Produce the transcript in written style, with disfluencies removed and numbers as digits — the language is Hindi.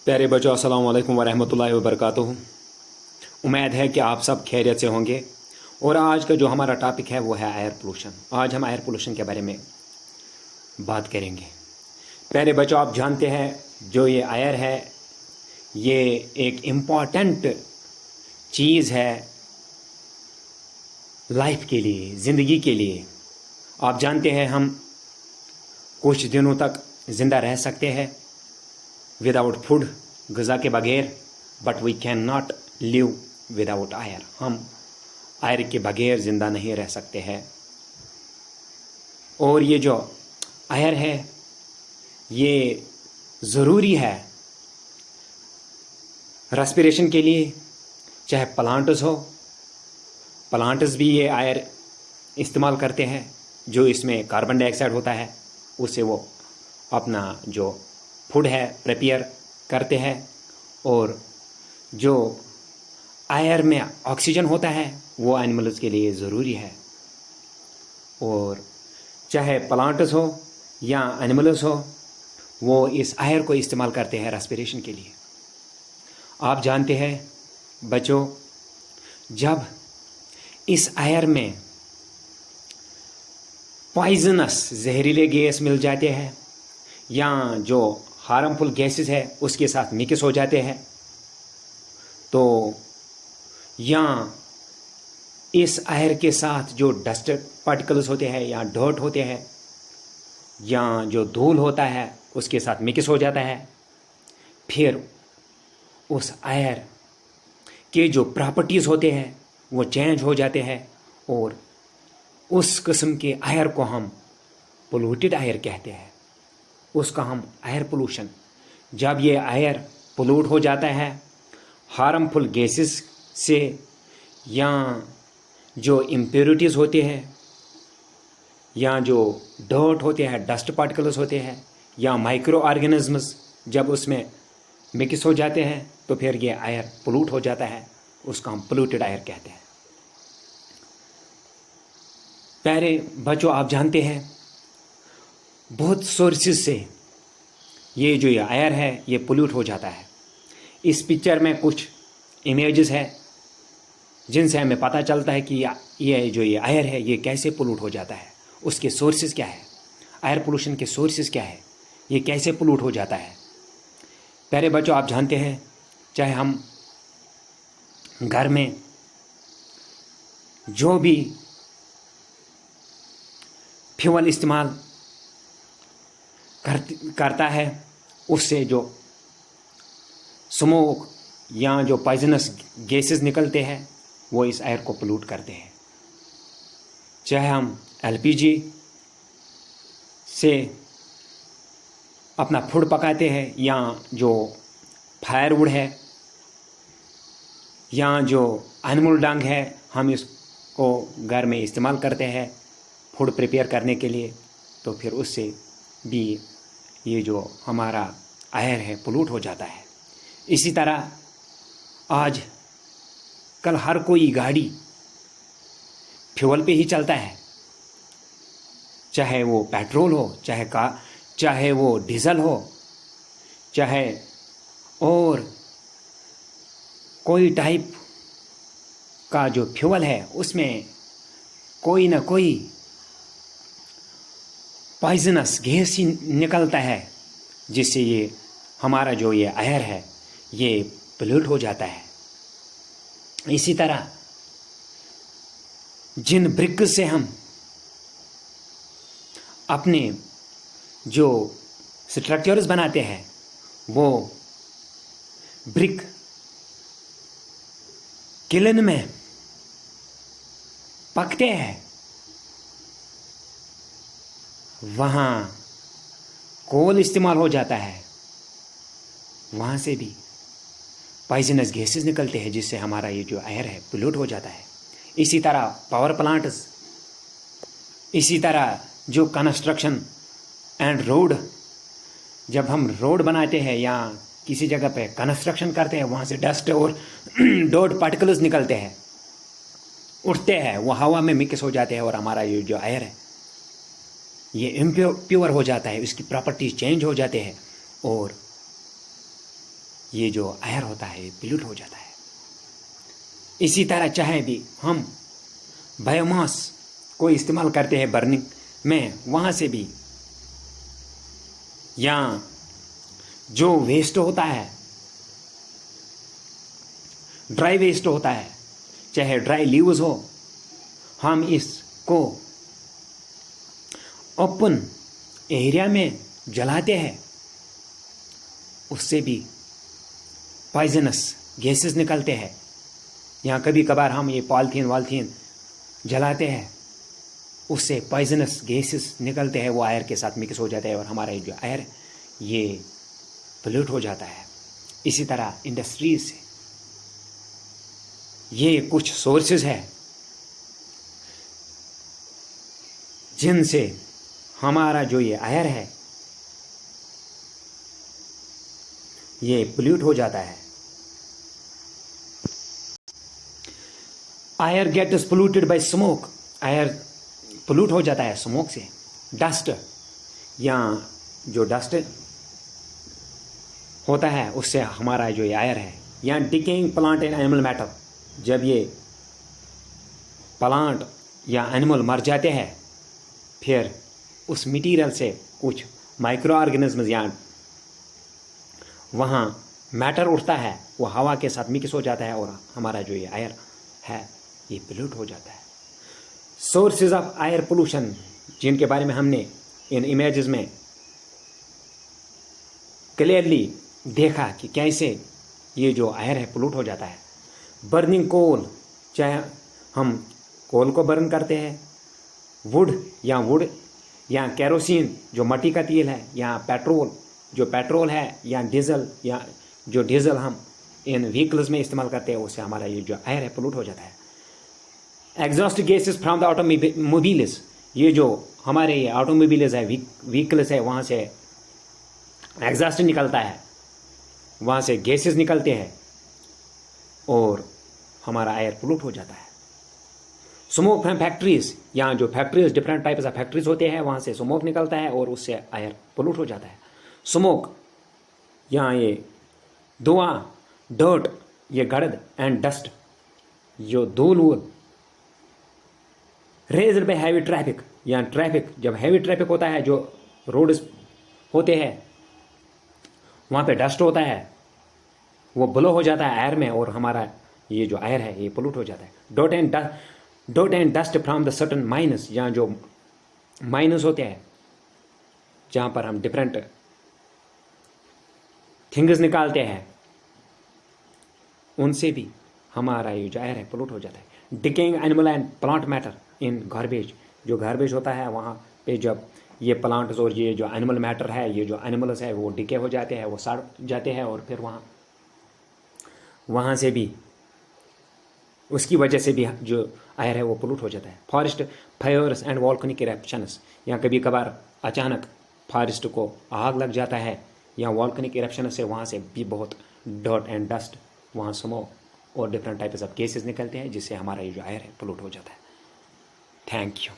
प्यारे बच्चों, अस्सलाम वालेकुम वरहमतुल्लाहि वबरकातुहू। उम्मीद है कि आप सब खैरियत से होंगे। और आज का जो हमारा टॉपिक है वो है एयर पोल्यूशन। आज हम एयर पोल्यूशन के बारे में बात करेंगे। प्यारे बच्चों, आप जानते हैं जो ये एयर है ये एक इम्पॉर्टेंट चीज़ है लाइफ के लिए, ज़िंदगी के लिए। आप जानते हैं हम कुछ दिनों तक ज़िंदा रह सकते हैं विदाउट फूड, ग़िज़ा के बगैर, but we can not live without air. हम आयर के बगैर ज़िंदा नहीं रह सकते हैं। और ये जो आयर है ये ज़रूरी है रेस्पिरेशन के लिए, चाहे प्लांट्स हो, प्लांट्स भी ये आयर इस्तेमाल करते हैं। जो इसमें कार्बन डाइऑक्साइड होता है उससे वो अपना जो फूड है प्रिपेयर करते हैं। और जो एयर में ऑक्सीजन होता है वो एनिमल्स के लिए ज़रूरी है। और चाहे प्लांट्स हो या एनिमल्स हो, वो इस एयर को इस्तेमाल करते हैं रेस्पिरेशन के लिए। आप जानते हैं बच्चों, जब इस एयर में पॉइजनस जहरीले गैस मिल जाते हैं या जो हार्मफुल गैसेस है उसके साथ मिक्स हो जाते हैं, तो या इस एयर के साथ जो डस्ट पार्टिकल्स होते हैं या डर्ट होते हैं या जो धूल होता है उसके साथ मिक्स हो जाता है, फिर उस एयर के जो प्रॉपर्टीज़ होते हैं वो चेंज हो जाते हैं और उस किस्म के एयर को हम पोल्यूटेड एयर कहते हैं। उसका हम एयर पोल्यूशन, जब ये एयर पोल्यूट हो जाता है हार्मफुल गैसेस से या जो इम्प्योरिटीज़ होते हैं या जो डर्ट होते हैं, डस्ट पार्टिकल्स होते हैं या माइक्रो ऑर्गेनिजम्स जब उसमें मिक्स हो जाते हैं तो फिर ये एयर पोल्यूट हो जाता है। उसका हम पोल्यूटेड एयर कहते हैं। प्यारे बच्चों, आप जानते हैं बहुत सोर्सेस से ये जो ये एयर है ये पोल्यूट हो जाता है। इस पिक्चर में कुछ इमेजेस है जिनसे हमें पता चलता है कि ये जो ये एयर है ये कैसे पोल्यूट हो जाता है, उसके सोर्सेस क्या है, एयर पोल्यूशन के सोर्सेस क्या है, ये कैसे पोल्यूट हो जाता है। प्यारे बच्चों, आप जानते हैं चाहे हम घर में जो भी फ्यूल इस्तेमाल करता है उससे जो स्मोक या जो पॉइजनस गैसेस निकलते हैं वो इस एयर को पोल्यूट करते हैं। चाहे हम एलपीजी से अपना फूड पकाते हैं या जो फायरवुड है या जो एनिमल डंग है हम इसको घर में इस्तेमाल करते हैं फूड प्रिपेयर करने के लिए, तो फिर उससे भी ये जो हमारा एयर है पोल्यूट हो जाता है। इसी तरह आज कल हर कोई गाड़ी फ्यूल पे ही चलता है, चाहे वो पेट्रोल हो, चाहे वो डीजल हो, चाहे और कोई टाइप का जो फ्यूल है उसमें कोई ना कोई पॉइजनस गैस ही निकलता है जिससे ये हमारा जो ये एयर है ये पोल्यूट हो जाता है। इसी तरह जिन ब्रिक से हम अपने जो स्ट्रक्चर्स बनाते हैं वो ब्रिक किलन में पकते हैं, वहाँ कोल इस्तेमाल हो जाता है, वहाँ से भी पॉइजनस गैसेस निकलते हैं जिससे हमारा ये जो एयर है पोल्यूट हो जाता है। इसी तरह पावर प्लांट्स, इसी तरह जो कंस्ट्रक्शन एंड रोड, जब हम रोड बनाते हैं या किसी जगह पे कंस्ट्रक्शन करते हैं वहाँ से डस्ट और डॉट पार्टिकल्स निकलते हैं, उठते हैं, वो हवा में मिक्स हो जाते हैं और हमारा ये जो एयर है ये इम्प्योर हो जाता है, इसकी प्रॉपर्टीज चेंज हो जाते हैं और ये जो एयर होता है पोल्यूट हो जाता है। इसी तरह चाहे भी हम बायोमास को इस्तेमाल करते हैं बर्निंग में, वहाँ से भी या जो वेस्ट होता है, ड्राई वेस्ट होता है, चाहे ड्राई लीव्स हो, हम इसको ओपन एरिया में जलाते हैं, उससे भी पॉइजनस गैसेस निकलते हैं। यहाँ कभी कभार हम ये पॉलीथीन जलाते हैं, उससे पॉइजनस गैसेस निकलते हैं, वो एयर के साथ मिक्स हो जाता है और हमारा जो एयर ये पोल्यूट हो जाता है। इसी तरह इंडस्ट्रीज से ये कुछ सोर्सेज है जिनसे हमारा जो ये एयर है ये पोल्यूट हो जाता है। Air gets polluted by smoke, air pollute हो जाता है स्मोक से। डस्ट या जो डस्ट होता है उससे हमारा जो ये एयर है, या decaying plant and animal matter, जब ये प्लांट या एनिमल मर जाते हैं फिर उस मटीरियल से कुछ माइक्रो ऑर्गेनिज्म या वहाँ मैटर उठता है, वो हवा के साथ मिक्स हो जाता है और हमारा जो ये एयर है ये पोल्यूट हो जाता है। सोर्सेज ऑफ एयर पोल्यूशन जिनके बारे में हमने इन इमेजेस में क्लियरली देखा कि कैसे ये जो एयर है पोल्यूट हो जाता है। बर्निंग कोल, चाहे हम कोल को बर्न करते हैं, वुड या केरोसिन जो मट्टी का तेल है, या पेट्रोल जो पेट्रोल है, या जो डीजल हम इन व्हीकल्स में इस्तेमाल करते हैं, उससे हमारा ये जो एयर है पोल्यूट हो जाता है। Exhaust gases from the automobiles, ये जो हमारे ये ऑटोमोबाइल्स है, व्हीकल्स है, वहाँ से एग्जॉस्ट निकलता है, वहाँ से गैसेस निकलते हैं और हमारा एयर पोल्यूट हो जाता है। स्मोक फ्रॉम फैक्ट्रीज, यहाँ जो factories different types of factories होते हैं, वहाँ से स्मोक निकलता है और उससे एयर पोल्यूट हो जाता है। स्मोक, यहाँ ये धुआं, डर्ट, ये गड़द एंड डस्ट, जो धूल वूल, रेज्ड बाय हैवी ट्रैफिक, या ट्रैफिक जब हैवी ट्रैफिक होता है, जो रोड्स होते हैं वहाँ पे डस्ट होता है, वो ब्लो हो जाता है एयर में और हमारा ये जो एयर है ये पोल्यूट हो जाता है। Dot and dust from the certain minus, यहाँ जो माइनस होते हैं जहाँ पर हम डिफरेंट थिंग्स निकालते हैं, उनसे भी हमारा ये जो एयर है पोल्यूट हो जाता है। Decaying animal and plant matter in garbage, जो गार्बेज होता है वहाँ पे जब ये प्लांट्स और ये जो एनिमल मैटर है, ये जो एनिमल्स है वो डिके हो जाते हैं, वो सड़ जाते हैं और फिर वहाँ से भी उसकी वजह से भी जो एयर है वो पोल्यूट हो जाता है। Forest fires and volcanic eruptions, या कभी कभार अचानक फॉरेस्ट को आग लग जाता है या वॉल्केनिक इरप्शन से वहाँ से भी बहुत डर्ट एंड डस्ट, वहाँ स्मोक और डिफरेंट टाइप्स ऑफ गैसेस निकलते हैं, जिससे हमारा ये जो एयर है पोल्यूट हो जाता है। Thank you.